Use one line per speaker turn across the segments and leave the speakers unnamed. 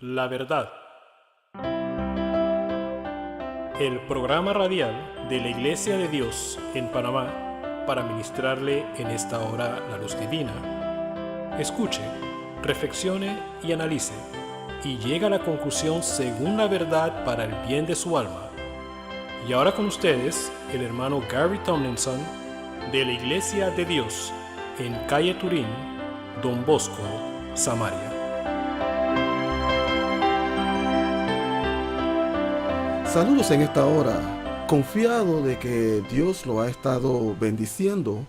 La verdad. El programa radial de la Iglesia de Dios en Panamá para ministrarle en esta hora la luz divina. Escuche, reflexione y analice y llegue a la conclusión según la verdad para el bien de su alma. Y ahora con ustedes, el hermano Gary Tomlinson de la Iglesia de Dios en calle Turín, Don Bosco, Samaria.
Saludos en esta hora, confiado de que Dios lo ha estado bendiciendo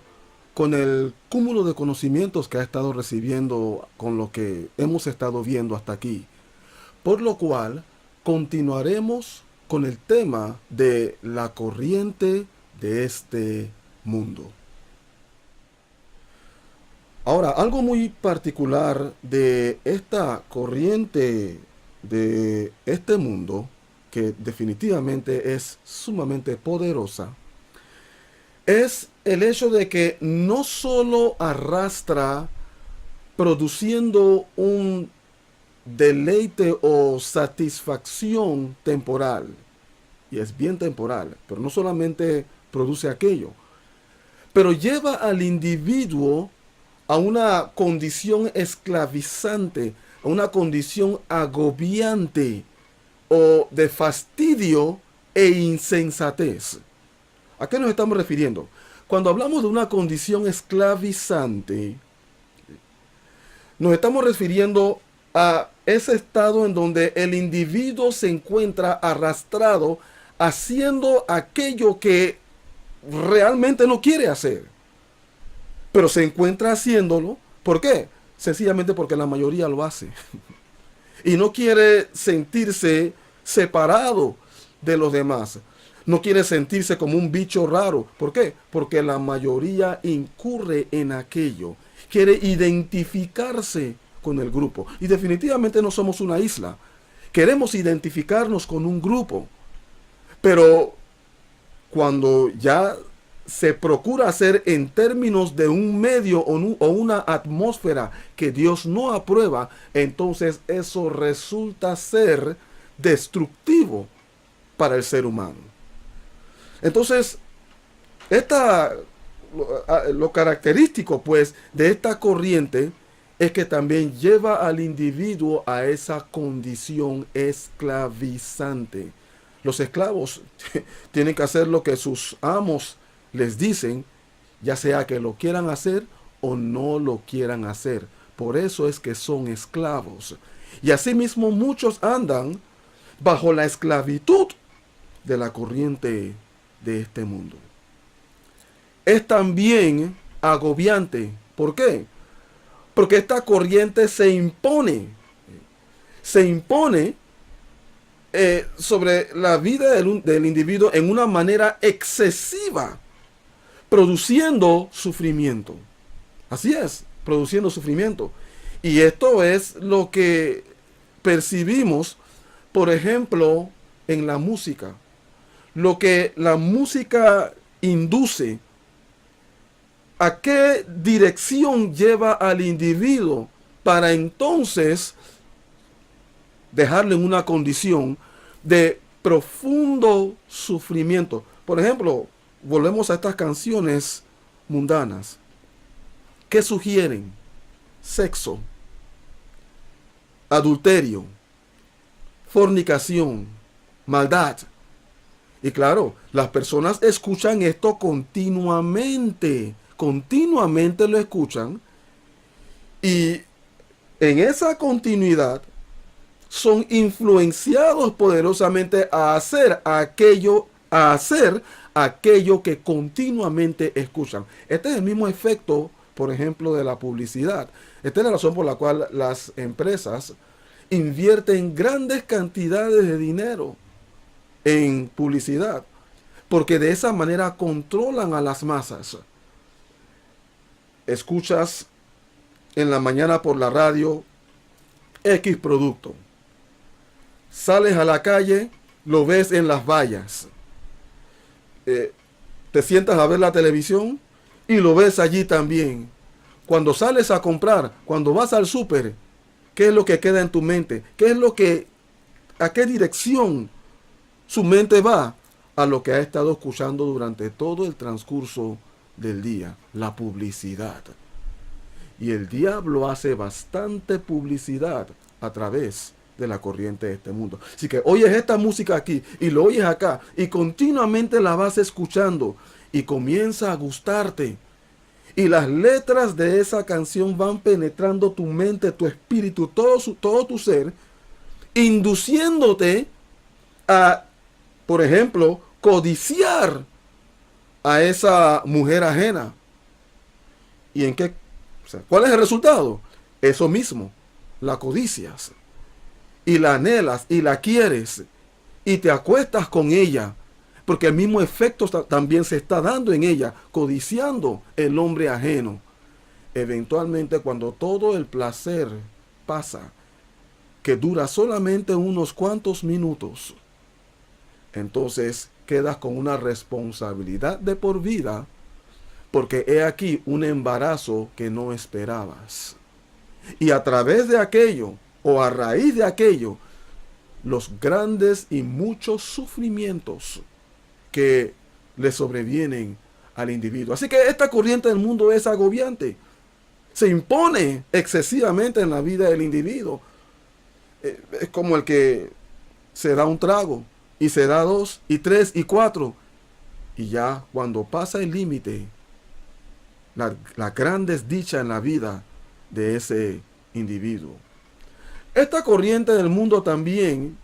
con el cúmulo de conocimientos que ha estado recibiendo con lo que hemos estado viendo hasta aquí. Por lo cual, continuaremos con el tema de la corriente de este mundo. Ahora, algo muy particular de esta corriente de este mundo, que definitivamente es sumamente poderosa, es el hecho de que no solo arrastra produciendo un deleite o satisfacción temporal, y es bien temporal, pero no solamente produce aquello, pero lleva al individuo a una condición esclavizante, a una condición agobiante o de fastidio e insensatez. ¿A qué nos estamos refiriendo? Cuando hablamos de una condición esclavizante, nos estamos refiriendo a ese estado en donde el individuo se encuentra arrastrado haciendo aquello que realmente no quiere hacer, pero se encuentra haciéndolo. ¿Por qué? Sencillamente porque la mayoría lo hace. Y no quiere sentirse separado de los demás. No quiere sentirse como un bicho raro. ¿Por qué? Porque la mayoría incurre en aquello. Quiere identificarse con el grupo. Y definitivamente no somos una isla. Queremos identificarnos con un grupo. Pero cuando ya se procura hacer en términos de un medio o una atmósfera que Dios no aprueba, entonces eso resulta ser destructivo para el ser humano. Entonces, lo característico pues de esta corriente es que también lleva al individuo a esa condición esclavizante. Los esclavos tienen que hacer lo que sus amos les dicen, ya sea que lo quieran hacer o no lo quieran hacer. Por eso es que son esclavos. Y asimismo muchos andan bajo la esclavitud de la corriente de este mundo. Es también agobiante. ¿Por qué? Porque esta corriente se impone. Se impone sobre la vida del individuo en una manera excesiva, produciendo sufrimiento. Así es, produciendo sufrimiento. Y esto es lo que percibimos, por ejemplo, en la música. Lo que la música induce, a qué dirección lleva al individuo para entonces dejarlo en una condición de profundo sufrimiento. Por ejemplo, volvemos a estas canciones mundanas. ¿Qué sugieren? Sexo, adulterio, fornicación, maldad. Y claro, las personas escuchan esto continuamente lo escuchan, y en esa continuidad son influenciados poderosamente a hacer aquello que continuamente escuchan. Este es el mismo efecto, por ejemplo, de la publicidad. Esta es la razón por la cual las empresas invierten grandes cantidades de dinero en publicidad, porque de esa manera controlan a las masas. Escuchas en la mañana por la radio X producto. Sales a la calle, lo ves en las vallas. Te sientas a ver la televisión y lo ves allí también. Cuando sales a comprar, cuando vas al súper, ¿Qué es lo que queda en tu mente? ¿A qué dirección su mente va? A lo que ha estado escuchando durante todo el transcurso del día, la publicidad. Y el diablo hace bastante publicidad a través de la corriente de este mundo. Así que oyes esta música aquí y lo oyes acá y continuamente la vas escuchando y comienza a gustarte. Y las letras de esa canción van penetrando tu mente, tu espíritu, todo tu ser, induciéndote a, por ejemplo, codiciar a esa mujer ajena. ¿Y en qué? O sea, ¿cuál es el resultado? Eso mismo, la codicias. Y la anhelas y la quieres. Y te acuestas con ella. Porque el mismo efecto también se está dando en ella, codiciando el hombre ajeno. Eventualmente, cuando todo el placer pasa, que dura solamente unos cuantos minutos, entonces quedas con una responsabilidad de por vida, porque he aquí un embarazo que no esperabas. Y a través de aquello, o a raíz de aquello, los grandes y muchos sufrimientos que le sobrevienen al individuo. Así que esta corriente del mundo es agobiante. Se impone excesivamente en la vida del individuo. Es como el que se da un trago, y se da 2, y 3, y 4. Y ya cuando pasa el límite, la gran desdicha en la vida de ese individuo. Esta corriente del mundo también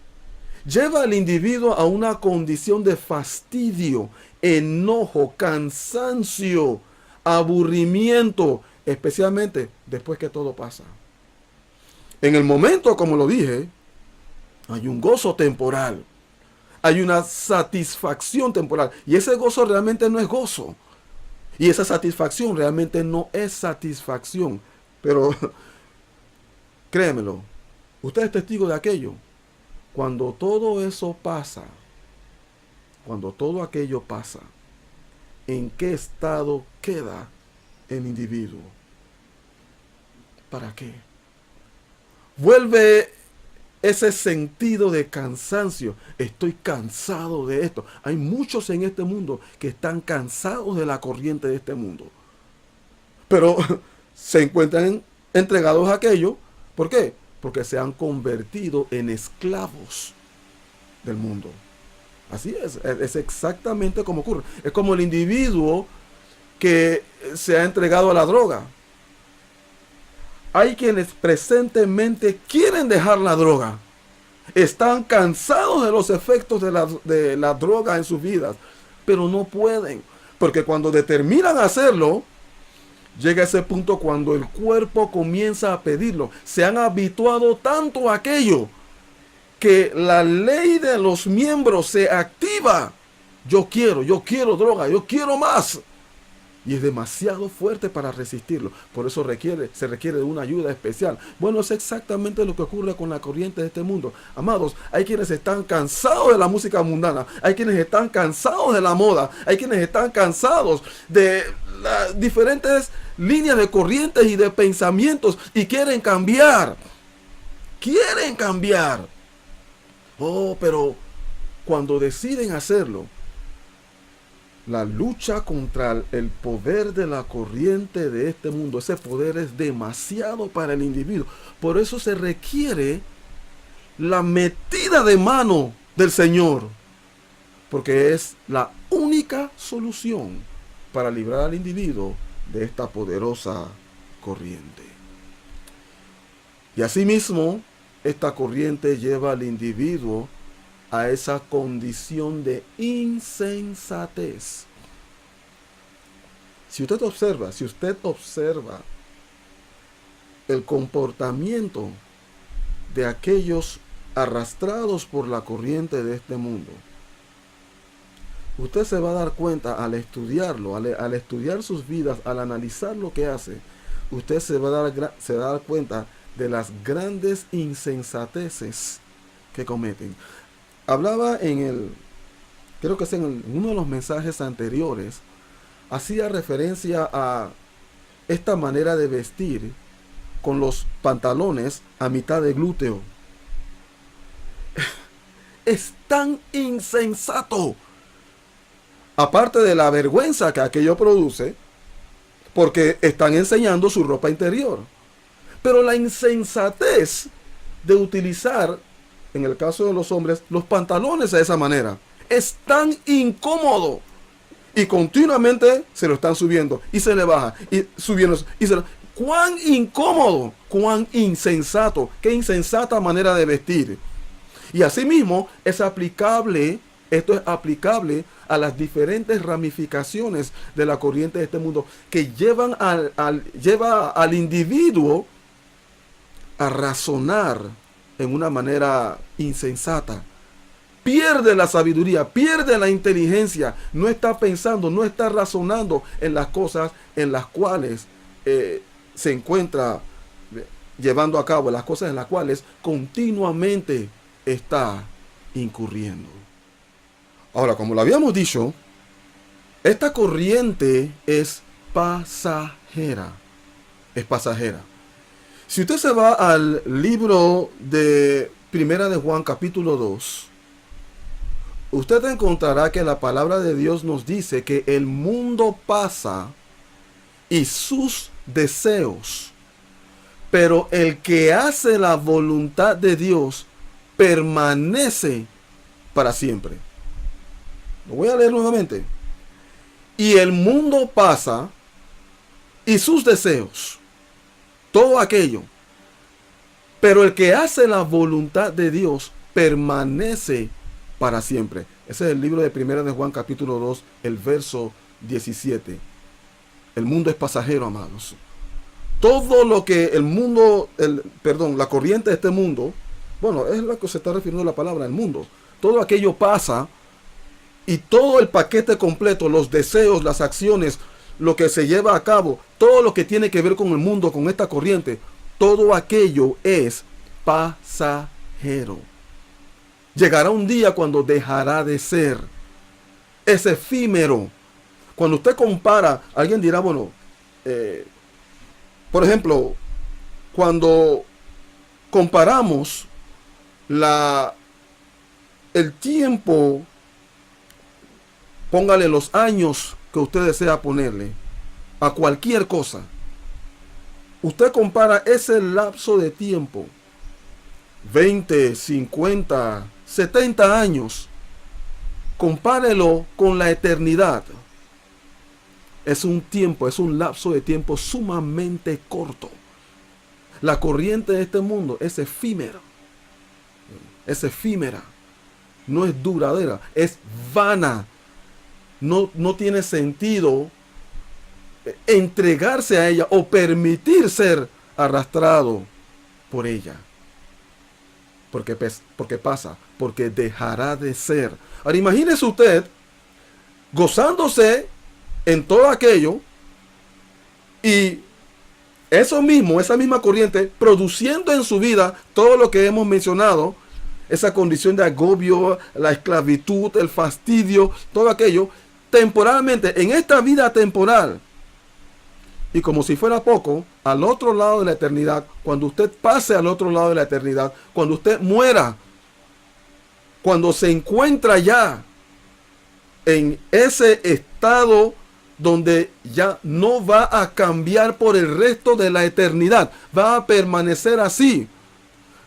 lleva al individuo a una condición de fastidio, enojo, cansancio, aburrimiento, especialmente después que todo pasa. En el momento, como lo dije, hay un gozo temporal, hay una satisfacción temporal, y ese gozo realmente no es gozo, y esa satisfacción realmente no es satisfacción. Pero créemelo, usted es testigo de aquello. Cuando todo eso pasa, cuando todo aquello pasa, ¿en qué estado queda el individuo? ¿Para qué? Vuelve ese sentido de cansancio. Estoy cansado de esto. Hay muchos en este mundo que están cansados de la corriente de este mundo. Pero se encuentran entregados a aquello. ¿Por qué? Porque se han convertido en esclavos del mundo. Así es exactamente como ocurre. Es como el individuo que se ha entregado a la droga. Hay quienes presentemente quieren dejar la droga. Están cansados de los efectos de la droga en sus vidas, pero no pueden. Porque cuando determinan hacerlo, llega ese punto cuando el cuerpo comienza a pedirlo. Se han habituado tanto a aquello que la ley de los miembros se activa. Yo quiero droga, yo quiero más. Y es demasiado fuerte para resistirlo. Por eso se requiere de una ayuda especial. Bueno, es exactamente lo que ocurre con la corriente de este mundo. Amados, hay quienes están cansados de la música mundana. Hay quienes están cansados de la moda. Hay quienes están cansados de las diferentes líneas de corrientes y de pensamientos. Y quieren cambiar. Quieren cambiar. Oh, pero cuando deciden hacerlo, la lucha contra el poder de la corriente de este mundo, ese poder es demasiado para el individuo. Por eso se requiere la metida de mano del Señor, porque es la única solución para librar al individuo de esta poderosa corriente. Y asimismo, esta corriente lleva al individuo a esa condición de insensatez. Si usted observa el comportamiento de aquellos arrastrados por la corriente de este mundo, usted se va a dar cuenta al estudiarlo, al estudiar sus vidas, al analizar lo que hace, usted se va a dar cuenta de las grandes insensateces que cometen. Hablaba creo que es en uno de los mensajes anteriores, hacía referencia a esta manera de vestir con los pantalones a mitad de glúteo. Es tan insensato. Aparte de la vergüenza que aquello produce, porque están enseñando su ropa interior. Pero la insensatez de utilizar, en el caso de los hombres, los pantalones de esa manera, es tan incómodo. Y continuamente se lo están subiendo y se le baja y subiendo y se lo... ¡Cuán incómodo! ¡Cuán insensato! ¡Qué insensata manera de vestir! Y asimismo es aplicable, esto es aplicable a las diferentes ramificaciones de la corriente de este mundo que lleva al individuo a razonar en una manera insensata. Pierde la sabiduría, pierde la inteligencia, no está pensando, no está razonando en las cosas en las cuales se encuentra llevando a cabo, las cosas en las cuales continuamente está incurriendo. Ahora, como lo habíamos dicho, esta corriente es pasajera. Es pasajera. Si usted se va al libro de Primera de Juan, capítulo 2, usted encontrará que la palabra de Dios nos dice que el mundo pasa y sus deseos, pero el que hace la voluntad de Dios permanece para siempre. Lo voy a leer nuevamente. Y el mundo pasa y sus deseos, todo aquello, pero el que hace la voluntad de Dios permanece para siempre. Ese es el libro de Primera de Juan, capítulo 2, el verso 17. El mundo es pasajero, amados. Todo lo que el mundo, la corriente de este mundo, bueno, es lo que se está refiriendo la palabra, el mundo. Todo aquello pasa y todo el paquete completo, los deseos, las acciones, lo que se lleva a cabo, todo lo que tiene que ver con el mundo, con esta corriente, todo aquello es pasajero. Llegará un día cuando dejará de ser. Es efímero. Cuando usted compara, alguien dirá, bueno, por ejemplo, cuando comparamos el tiempo, póngale los años que usted desea ponerle a cualquier cosa. Usted compara ese lapso de tiempo, 20, 50, 70 años, compárelo con la eternidad. Es un tiempo, es un lapso de tiempo sumamente corto. La corriente de este mundo es efímera. Es efímera. No es duradera, es vana. No tiene sentido entregarse a ella o permitir ser arrastrado por ella. Porque pasa, porque dejará de ser. Ahora imagínese usted gozándose en todo aquello y esa misma corriente produciendo en su vida todo lo que hemos mencionado, esa condición de agobio, la esclavitud, el fastidio, todo aquello, temporalmente, en esta vida temporal. Y como si fuera poco, al otro lado de la eternidad, cuando usted pase al otro lado de la eternidad, cuando usted muera, cuando se encuentra ya en ese estado donde ya no va a cambiar por el resto de la eternidad, va a permanecer así.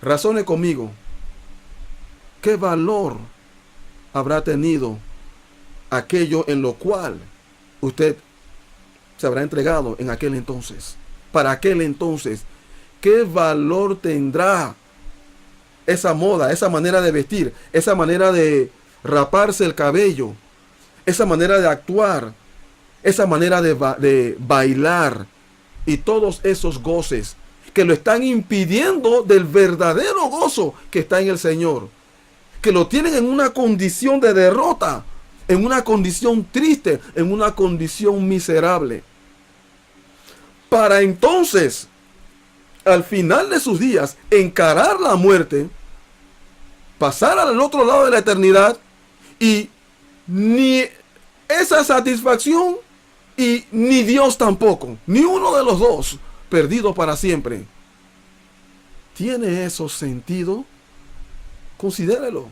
Razone conmigo. ¿Qué valor habrá tenido aquello en lo cual usted se habrá entregado en aquel entonces? Para aquel entonces, ¿qué valor tendrá esa moda, esa manera de vestir, esa manera de raparse el cabello, esa manera de actuar, esa manera de bailar y todos esos goces que lo están impidiendo del verdadero gozo que está en el Señor, que lo tienen en una condición de derrota, en una condición triste, en una condición miserable? Para entonces, al final de sus días, encarar la muerte, pasar al otro lado de la eternidad y ni esa satisfacción y ni Dios tampoco, ni uno de los dos, perdido para siempre. tiene esos sentidos, considérelo.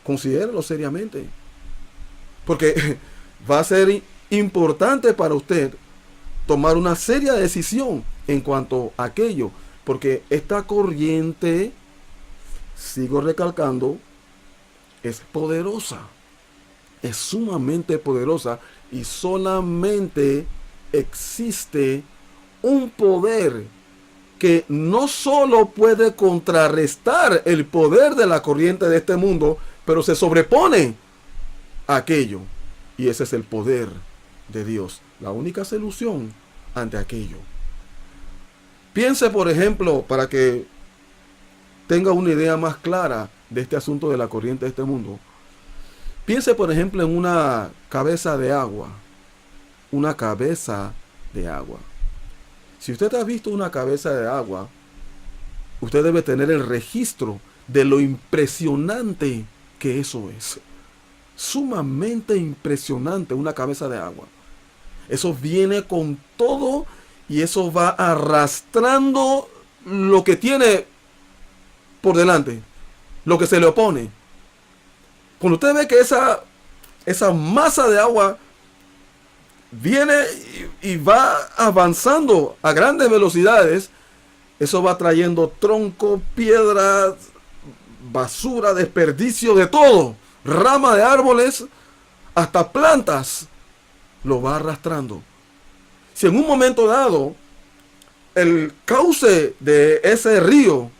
Considérelo seriamente. Porque va a ser importante para usted tomar una seria decisión en cuanto a aquello. Porque esta corriente, sigo recalcando, es poderosa. Es sumamente poderosa. Y solamente existe un poder que no solo puede contrarrestar el poder de la corriente de este mundo, pero se sobrepone a aquello. Y ese es el poder de Dios. La única solución ante aquello. Piense, por ejemplo, para que tenga una idea más clara de este asunto de la corriente de este mundo. Piense, por ejemplo, en una cabeza de agua. Una cabeza de agua. Si usted ha visto una cabeza de agua, usted debe tener el registro de lo impresionante que eso es. Sumamente impresionante una cabeza de agua. Eso viene con todo y eso va arrastrando lo que tiene por delante, lo que se le opone. Cuando usted ve que esa masa de agua viene y va avanzando a grandes velocidades, eso va trayendo tronco, piedras, basura, desperdicio de todo, rama de árboles, hasta plantas, lo va arrastrando. Si en un momento dado el cauce de ese río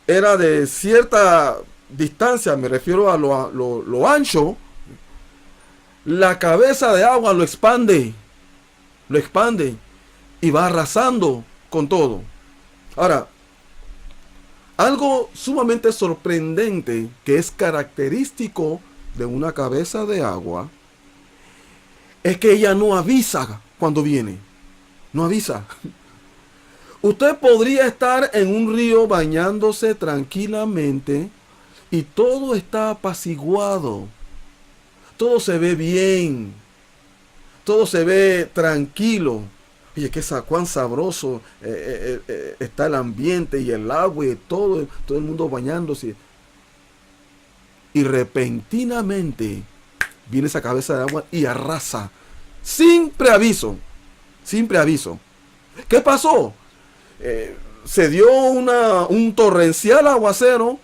era de cierta distancia, me refiero a lo ancho, la cabeza de agua lo expande y va arrasando con todo. Ahora, algo sumamente sorprendente que es característico de una cabeza de agua es que ella no avisa cuando viene. No avisa. Usted podría estar en un río bañándose tranquilamente y todo está apaciguado. Todo se ve bien. Todo se ve tranquilo. Oye, cuán sabroso está el ambiente y el agua y todo el mundo bañándose. Y repentinamente viene esa cabeza de agua y arrasa. Sin preaviso. Sin preaviso. ¿Qué pasó? Se dio un torrencial aguacero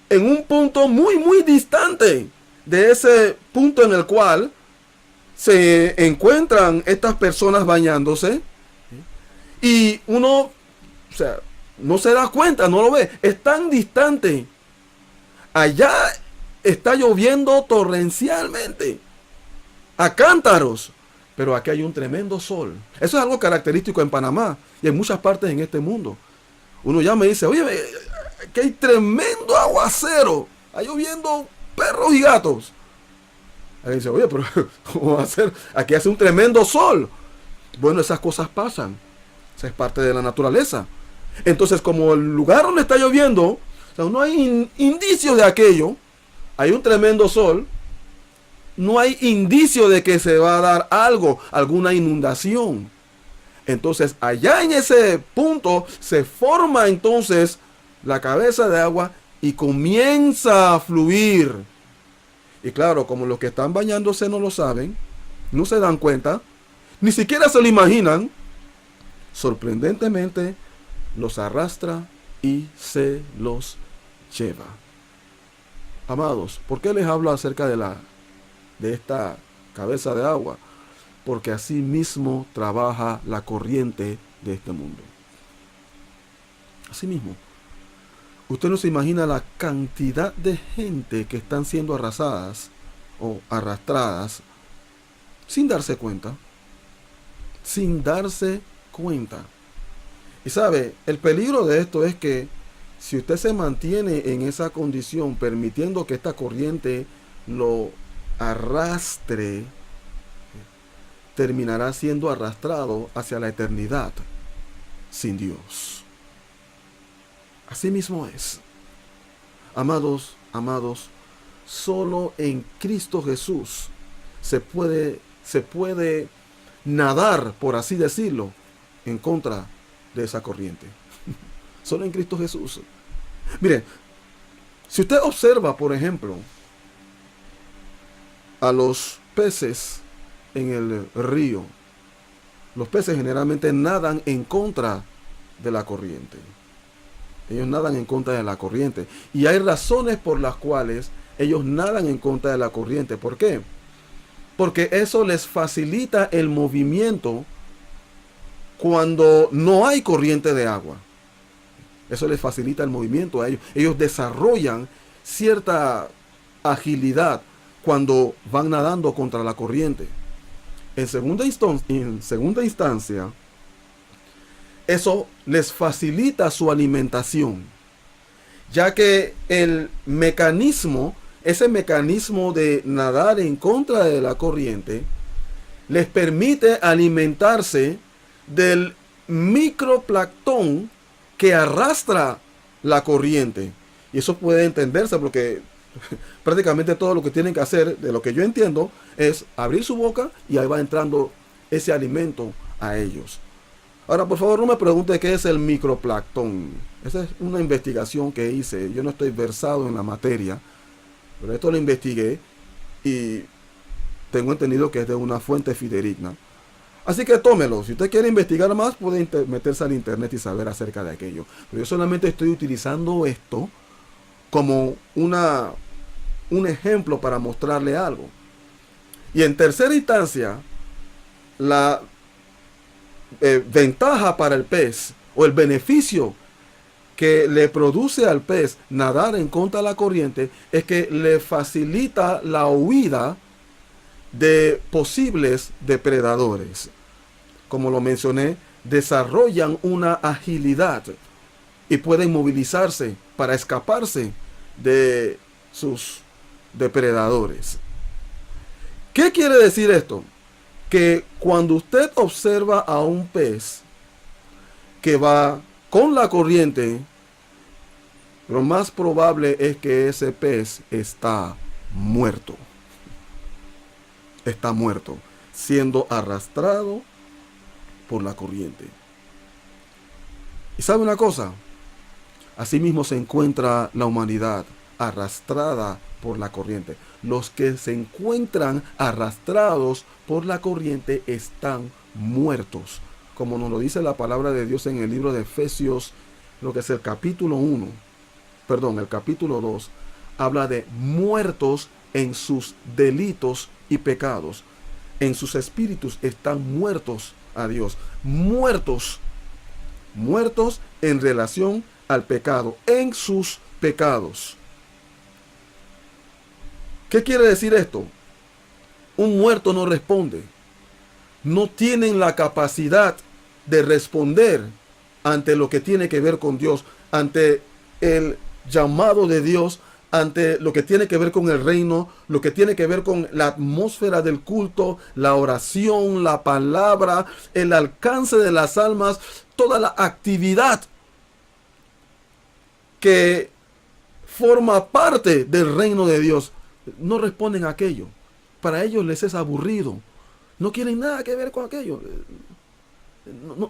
en un punto muy, muy distante de ese punto en el cual se encuentran estas personas bañándose, y uno, no se da cuenta, no lo ve, es tan distante. Allá está lloviendo torrencialmente, a cántaros, pero aquí hay un tremendo sol. Eso es algo característico en Panamá y en muchas partes en este mundo. Uno ya me dice, oye, que hay tremendo aguacero, está lloviendo perros y gatos. Ahí dice, oye, pero ¿cómo va a ser? Aquí hace un tremendo sol. Bueno, esas cosas pasan. Esa es parte de la naturaleza. Entonces, como el lugar donde está lloviendo, no hay indicios de aquello, hay un tremendo sol, no hay indicio de que se va a dar algo, alguna inundación. Entonces, allá en ese punto se forma entonces la cabeza de agua y comienza a fluir. Y claro, como los que están bañándose no lo saben, no se dan cuenta, ni siquiera se lo imaginan, sorprendentemente los arrastra y se los lleva. Amados, ¿por qué les hablo acerca de esta cabeza de agua? Porque así mismo trabaja la corriente de este mundo. Así mismo. Usted no se imagina la cantidad de gente que están siendo arrasadas o arrastradas sin darse cuenta. Sin darse cuenta. Y sabe, el peligro de esto es que si usted se mantiene en esa condición, permitiendo que esta corriente lo arrastre, terminará siendo arrastrado hacia la eternidad sin Dios. Así mismo es. Amados, solo en Cristo Jesús se puede nadar, por así decirlo, en contra de esa corriente. solo en Cristo Jesús. Mire, si usted observa, por ejemplo, a los peces en el río, los peces generalmente nadan en contra de la corriente. Ellos nadan en contra de la corriente. Y hay razones por las cuales ellos nadan en contra de la corriente. ¿Por qué? Porque eso les facilita el movimiento cuando no hay corriente de agua. Eso les facilita el movimiento a ellos. Ellos desarrollan cierta agilidad cuando van nadando contra la corriente. En segunda instancia, eso les facilita su alimentación, ya que el mecanismo, ese mecanismo de nadar en contra de la corriente, les permite alimentarse del microplancton que arrastra la corriente. Y eso puede entenderse porque prácticamente todo lo que tienen que hacer, de lo que yo entiendo, es abrir su boca y ahí va entrando ese alimento a ellos. Ahora, por favor, no me pregunte qué es el microplancton. Esa es una investigación que hice. Yo no estoy versado en la materia, pero esto lo investigué y tengo entendido que es de una fuente fidedigna. Así que tómelo. Si usted quiere investigar más, puede meterse al internet y saber acerca de aquello. Pero yo solamente estoy utilizando esto como un ejemplo para mostrarle algo. Y en tercera instancia, la ventaja para el pez o el beneficio que le produce al pez nadar en contra de la corriente es que le facilita la huida de posibles depredadores. Como lo mencioné, desarrollan una agilidad y pueden movilizarse para escaparse de sus depredadores. ¿Qué quiere decir esto? Que cuando usted observa a un pez que va con la corriente, lo más probable es que ese pez está muerto. Está muerto, siendo arrastrado por la corriente. ¿Y sabe una cosa? Asimismo se encuentra la humanidad arrastrada por la corriente. Los que se encuentran arrastrados por la corriente están muertos. Como nos lo dice la palabra de Dios en el libro de Efesios, lo que es el capítulo 2, habla de muertos en sus delitos y pecados. En sus espíritus están muertos a Dios. Muertos en relación al pecado, en sus pecados. ¿Qué quiere decir esto? Un muerto no responde. No tienen la capacidad de responder ante lo que tiene que ver con Dios, ante el llamado de Dios, ante lo que tiene que ver con el reino, lo que tiene que ver con la atmósfera del culto, la oración, la palabra, el alcance de las almas, toda la actividad que forma parte del reino de Dios. No responden a aquello. Para ellos les es aburrido. No quieren nada que ver con aquello.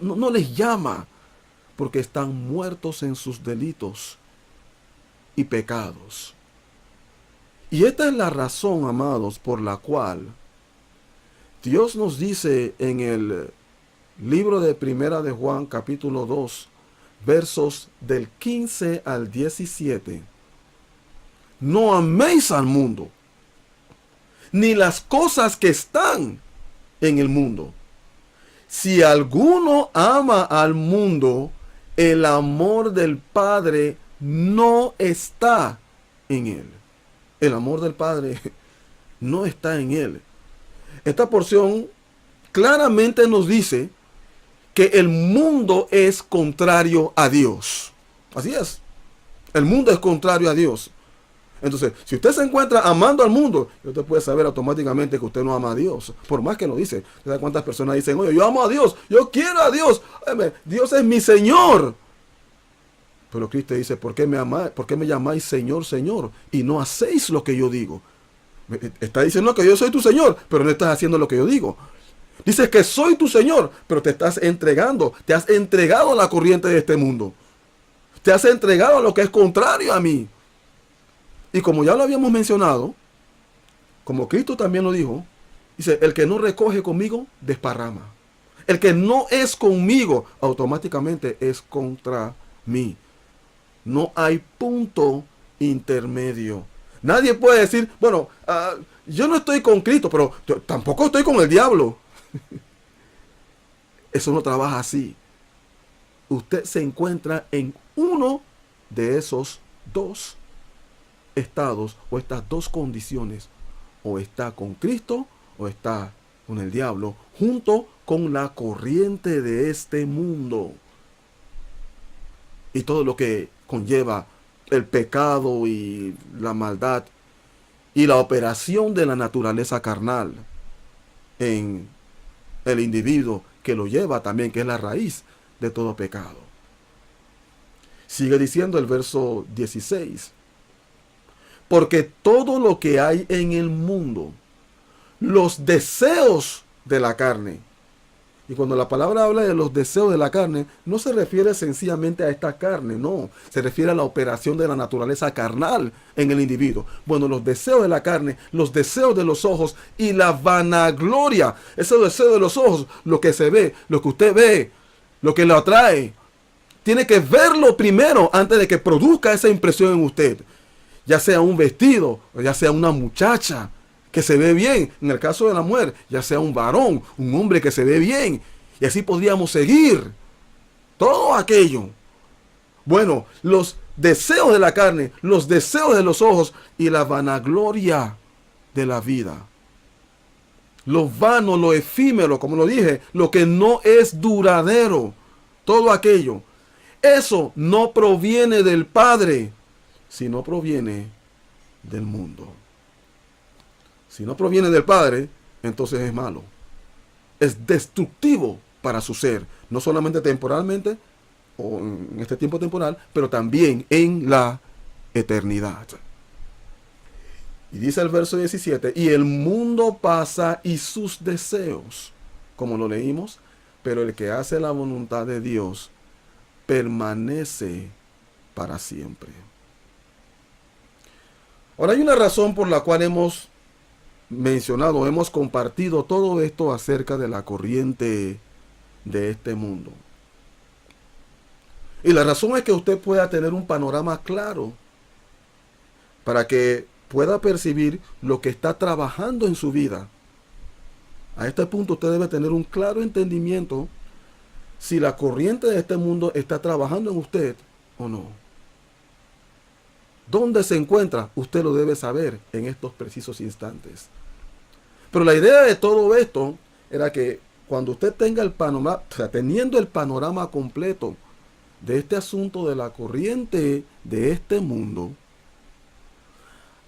No les llama, porque están muertos en sus delitos y pecados. Y esta es la razón, amados, por la cual Dios nos dice en el libro de Primera de Juan, capítulo 2, versos del 15 al 17. No améis al mundo, ni las cosas que están en el mundo. Si alguno ama al mundo, el amor del Padre no está en él. El amor del Padre no está en él. Esta porción claramente nos dice que el mundo es contrario a Dios. Así es. El mundo es contrario a Dios. Entonces, si usted se encuentra amando al mundo, usted puede saber automáticamente que usted no ama a Dios. Por más que lo dice. ¿Sabe cuántas personas dicen, oye, yo amo a Dios, yo quiero a Dios, Dios es mi Señor? Pero Cristo dice, ¿por qué me llamáis Señor, Señor? Y no hacéis lo que yo digo. Está diciendo que yo soy tu Señor, pero no estás haciendo lo que yo digo. Dices que soy tu Señor, pero te estás entregando, te has entregado a la corriente de este mundo. te has entregado a lo que es contrario a mí. Y como ya lo habíamos mencionado, como Cristo también lo dijo, dice, el que no recoge conmigo, desparrama. El que no es conmigo, automáticamente es contra mí. No hay punto intermedio. Nadie puede decir, bueno, yo no estoy con Cristo, pero yo tampoco estoy con el diablo. Eso no trabaja así. Usted se encuentra en uno de esos dos estados o estas dos condiciones. O está con Cristo o está con el diablo, junto con la corriente de este mundo. Y todo lo que conlleva el pecado y la maldad y la operación de la naturaleza carnal en el individuo que lo lleva también, que es la raíz de todo pecado. Sigue diciendo el verso 16. Porque todo lo que hay en el mundo, los deseos de la carne, y cuando la palabra habla de los deseos de la carne, no se refiere sencillamente a esta carne, no, se refiere a la operación de la naturaleza carnal en el individuo. Bueno, los deseos de la carne, los deseos de los ojos y la vanagloria, esos deseos de los ojos, lo que se ve, lo que usted ve, lo que lo atrae, tiene que verlo primero antes de que produzca esa impresión en usted. Ya sea un vestido, o ya sea una muchacha que se ve bien, en el caso de la mujer, ya sea un varón, un hombre que se ve bien, y así podríamos seguir todo aquello. Bueno, los deseos de la carne, los deseos de los ojos y la vanagloria de la vida. Lo vano, lo efímero, como lo dije, lo que no es duradero, todo aquello. Eso no proviene del Padre, sino proviene del mundo. Si no proviene del Padre, entonces es malo. Es destructivo para su ser, no solamente temporalmente, o en este tiempo temporal, pero también en la eternidad. Y dice el verso 17, y el mundo pasa y sus deseos, como lo leímos, pero el que hace la voluntad de Dios permanece para siempre. Ahora hay una razón por la cual hemos mencionado, hemos compartido todo esto acerca de la corriente de este mundo. Y la razón es que usted pueda tener un panorama claro para que pueda percibir lo que está trabajando en su vida. A este punto usted debe tener un claro entendimiento si la corriente de este mundo está trabajando en usted o no. ¿Dónde se encuentra? Usted lo debe saber en estos precisos instantes. Pero la idea de todo esto era que cuando usted tenga el panorama, o sea, teniendo el panorama completo de este asunto de la corriente de este mundo,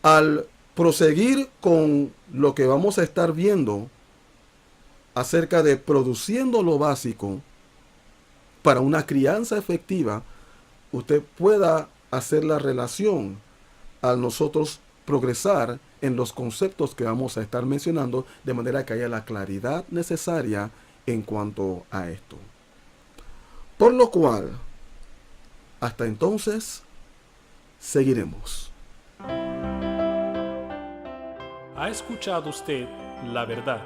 al proseguir con lo que vamos a estar viendo acerca de produciendo lo básico para una crianza efectiva, usted pueda hacer la relación al nosotros progresar en los conceptos que vamos a estar mencionando, de manera que haya la claridad necesaria en cuanto a esto. Por lo cual, hasta entonces, seguiremos.
¿Ha escuchado usted la verdad?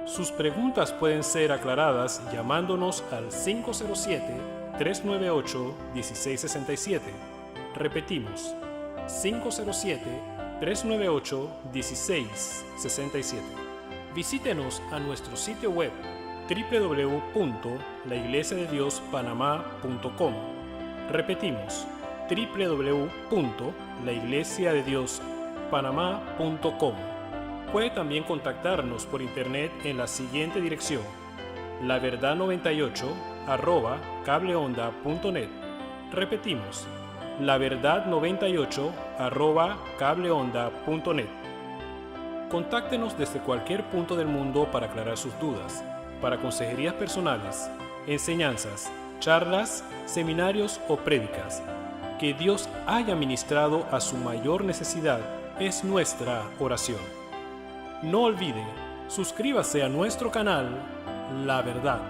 Sus preguntas pueden ser aclaradas llamándonos al 507-398-1667. Repetimos, 507-398-1667. Visítenos a nuestro sitio web www.laiglesiadediospanamá.com. Repetimos, www.laiglesiadediospanamá.com. Puede también contactarnos por internet en la siguiente dirección: laverdad98@cableonda.net. Repetimos, laverdad98@cableonda.net. Contáctenos desde cualquier punto del mundo para aclarar sus dudas, para consejerías personales, enseñanzas, charlas, seminarios o prédicas. Que Dios haya ministrado a su mayor necesidad es nuestra oración. No olvide, suscríbase a nuestro canal La Verdad.